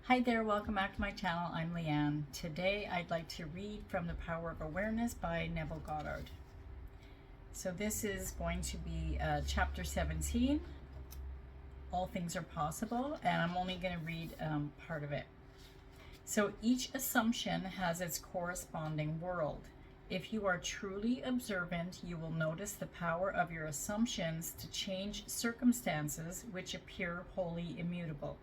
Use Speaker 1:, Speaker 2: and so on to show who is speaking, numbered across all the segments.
Speaker 1: Hi there, welcome back to my channel. I'm Leanne. Today I'd like to read from The Power of Awareness by Neville Goddard. So this is going to be chapter 17, All Things Are Possible, and I'm only going to read part of it. So each assumption has its corresponding world. If you are truly observant, you will notice the power of your assumptions to change circumstances which appear wholly immutable.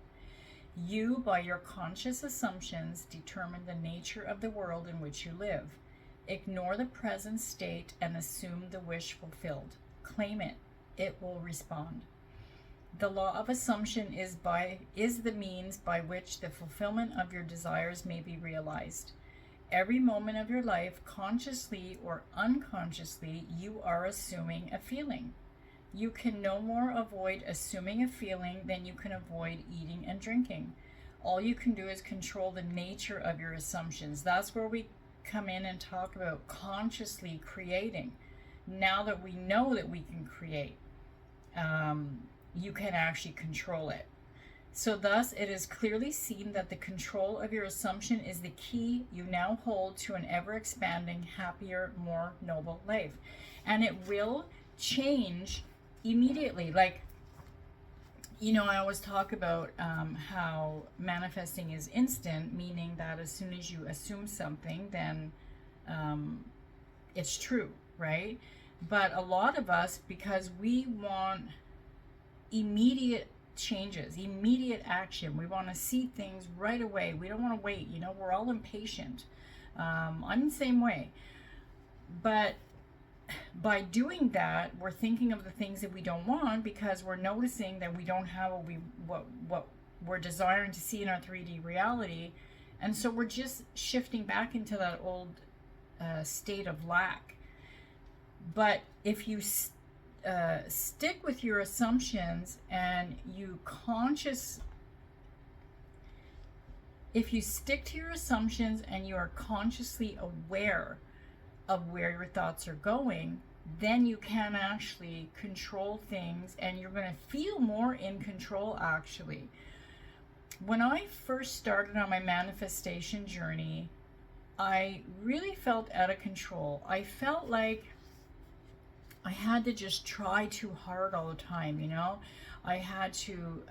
Speaker 1: You, by your conscious assumptions, determine the nature of the world in which you live. Ignore the present state and assume the wish fulfilled. Claim it. It will respond. The law of assumption is the means by which the fulfillment of your desires may be realized. Every moment of your life, consciously or unconsciously, you are assuming a feeling. You can no more avoid assuming a feeling than you can avoid eating and drinking. All you can do is control the nature of your assumptions. That's where we come in and talk about consciously creating. Now that we know that we can create, you can actually control it. So thus, it is clearly seen that the control of your assumption is the key you now hold to an ever-expanding, happier, more noble life. And it will change immediately. Like, I always talk about how manifesting is instant, meaning that as soon as you assume something, then it's true, right? But a lot of us, because we want immediate changes, immediate action, we want to see things right away. We don't want to wait. We're all impatient. I'm the same way. But by doing that, we're thinking of the things that we don't want because we're noticing that we don't have what we're desiring to see in our 3D reality. And so we're just shifting back into that old state of lack. But if you stick with your assumptions and if you stick to your assumptions and you are consciously aware of where your thoughts are going, then you can actually control things and you're going to feel more in control. Actually, when I first started on my manifestation journey, I really felt out of control. I felt like I had to just try too hard all the time. I had to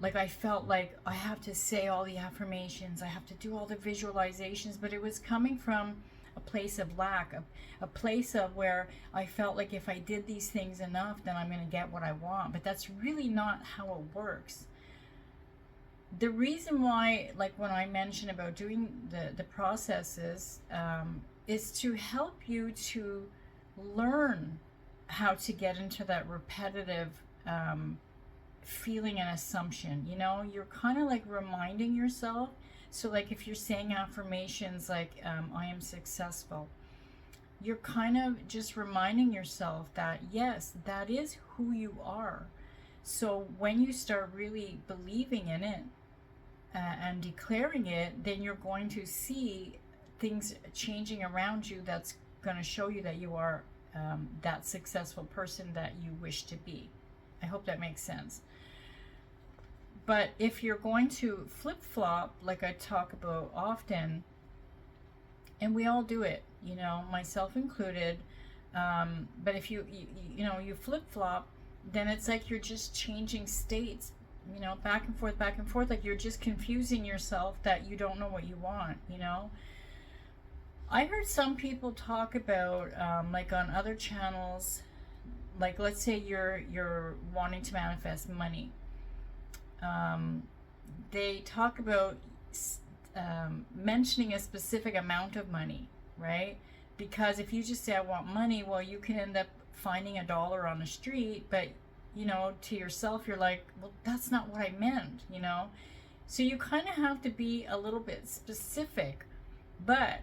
Speaker 1: I felt like I have to say all the affirmations, I have to do all the visualizations, but it was coming from a place of lack, a place of where I felt like if I did these things enough, then I'm going to get what I want. But that's really not how it works. The reason why, like when I mentioned about doing the processes, is to help you to learn how to get into that repetitive feeling and assumption. You're kind of like reminding yourself. So like if you're saying affirmations like I am successful, you're kind of just reminding yourself that yes, that is who you are. So when you start really believing in it and declaring it, then you're going to see things changing around you. That's going to show you that you are that successful person that you wish to be. I hope that makes sense. But if you're going to flip-flop, like I talk about often, and we all do it, myself included, but if you flip-flop, then it's like you're just changing states, back and forth, like you're just confusing yourself that you don't know what you want. I heard some people talk about, like on other channels, like let's say you're wanting to manifest money. They talk about mentioning a specific amount of money, right? Because if you just say I want money, well, you can end up finding $1 on the street, but to yourself you're like, well, that's not what I meant. So you kind of have to be a little bit specific. But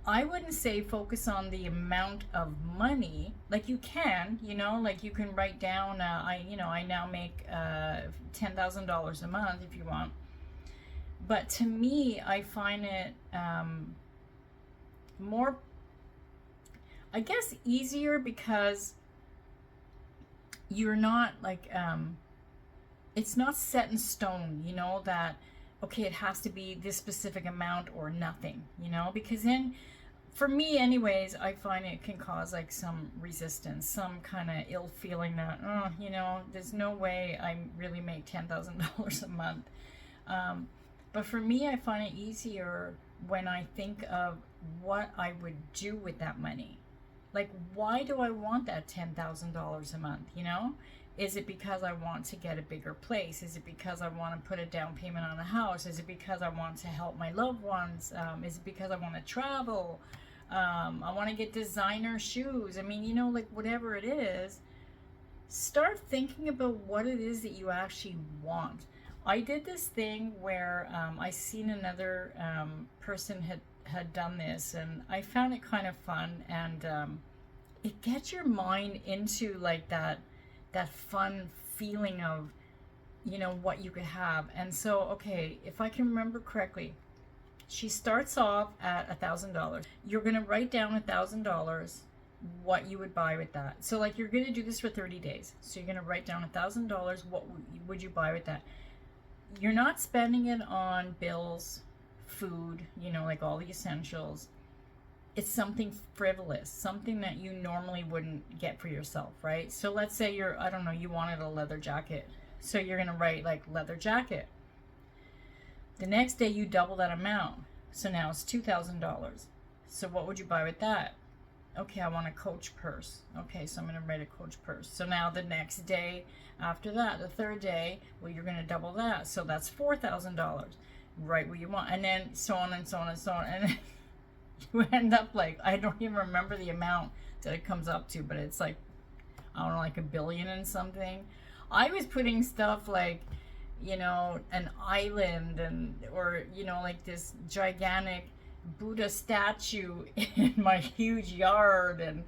Speaker 1: I wouldn't say focus on the amount of money. Like you can, like you can write down, I now make $10,000 a month if you want. But to me, I find it more, I guess, easier because you're not like it's not set in stone, you know, that, okay, it has to be this specific amount or nothing, you know, because then, for me anyways, I find it can cause like some resistance, some kind of ill feeling that, oh, you know, there's no way I really make $10,000 a month. But for me, I find it easier when I think of what I would do with that money. Like, why do I want that $10,000 a month, you know? Is it because I want to get a bigger place? Is it because I want to put a down payment on a house? Is it because I want to help my loved ones? Is it because I want to travel? I want to get designer shoes. I mean, you know, like whatever it is, start thinking about what it is that you actually want. I did this thing where I seen another person had done this, and I found it kind of fun, and it gets your mind into like that fun feeling of, you know, what you could have. And so, okay, if I can remember correctly, she starts off at $1,000. You're going to write down $1,000, what you would buy with that. So like, you're going to do this for 30 days. So you're going to write down $1,000. What would you buy with that? You're not spending it on bills, food, you know, like all the essentials. It's something frivolous, something that you normally wouldn't get for yourself, right? So let's say you're, I don't know, you wanted a leather jacket. So you're going to write like leather jacket. The next day you double that amount. So now it's $2,000. So what would you buy with that? Okay, I want a Coach purse. Okay, so I'm going to write a Coach purse. So now the next day after that, the third day, well, you're going to double that. So that's $4,000. Write what you want. And then so on and so on and so on. And you end up like, I don't even remember the amount that it comes up to, but it's like, I don't know, like $1 billion and something. I was putting stuff like, you know, an island, and or, you know, like this gigantic Buddha statue in my huge yard, and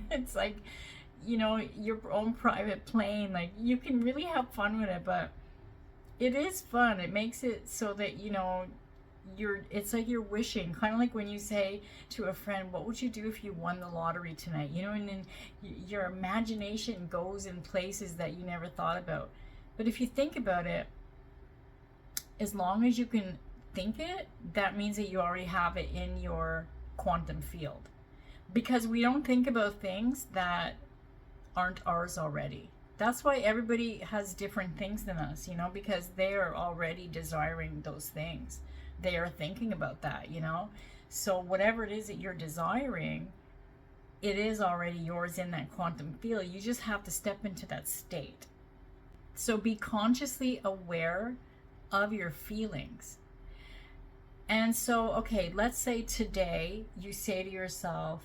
Speaker 1: it's like, you know, your own private plane. Like, you can really have fun with it, but it is fun. It makes it so that, you know, it's like you're wishing, kind of like when you say to a friend, what would you do if you won the lottery tonight, you know, and then your imagination goes in places that you never thought about. But if you think about it, as long as you can think it, that means that you already have it in your quantum field, because we don't think about things that aren't ours already. That's why everybody has different things than us, you know, because they are already desiring those things. They are thinking about that, you know. So whatever it is that you're desiring, it is already yours in that quantum field. You just have to step into that state. So be consciously aware of your feelings. And so, okay, let's say today you say to yourself,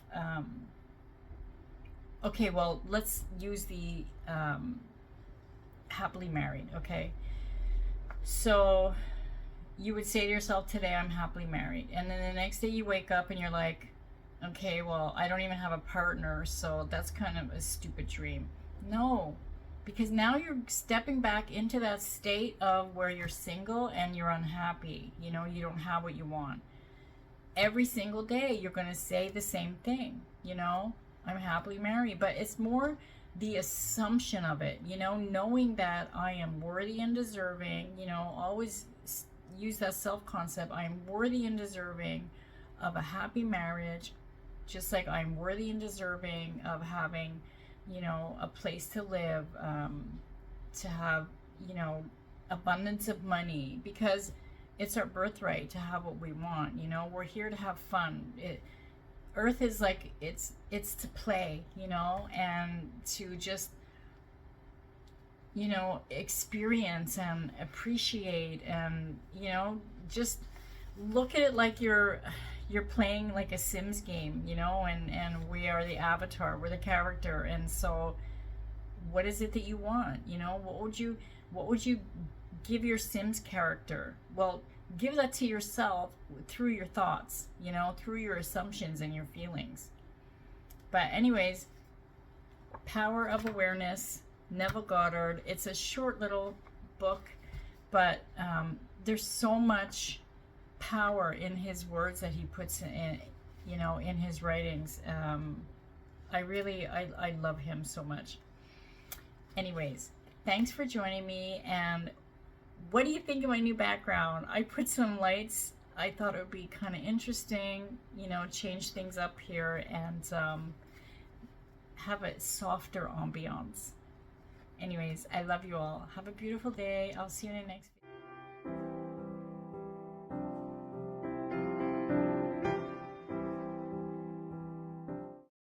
Speaker 1: okay, well, let's use the happily married, okay? So you would say to yourself, today I'm happily married. And then the next day you wake up and you're like, okay, well, I don't even have a partner, so that's kind of a stupid dream. No, because now you're stepping back into that state of where you're single and you're unhappy. You know, you don't have what you want. Every single day you're going to say the same thing, you know, I'm happily married. But it's more the assumption of it, you know, knowing that I am worthy and deserving, you know, always use that self-concept. I am worthy and deserving of a happy marriage, just like I'm worthy and deserving of having, you know, a place to live, to have, you know, abundance of money, because it's our birthright to have what we want. You know, we're here to have fun. Earth is like, it's to play, you know, and to just, you know, experience and appreciate, and, you know, just look at it like you're playing like a Sims game, you know, and we are the avatar, we're the character. And so what is it that you want? You know, what would you give your Sims character? Well, give that to yourself through your thoughts, you know, through your assumptions and your feelings. But anyways, Power of Awareness, Neville Goddard. It's a short little book, but there's so much power in his words that he puts in, you know, in his writings. I love him so much. Anyways, thanks for joining me. And what do you think of my new background? I put some lights. I thought it would be kind of interesting, you know, change things up here and have a softer ambiance. Anyways, I love you all. Have a beautiful day. I'll see you in the next video.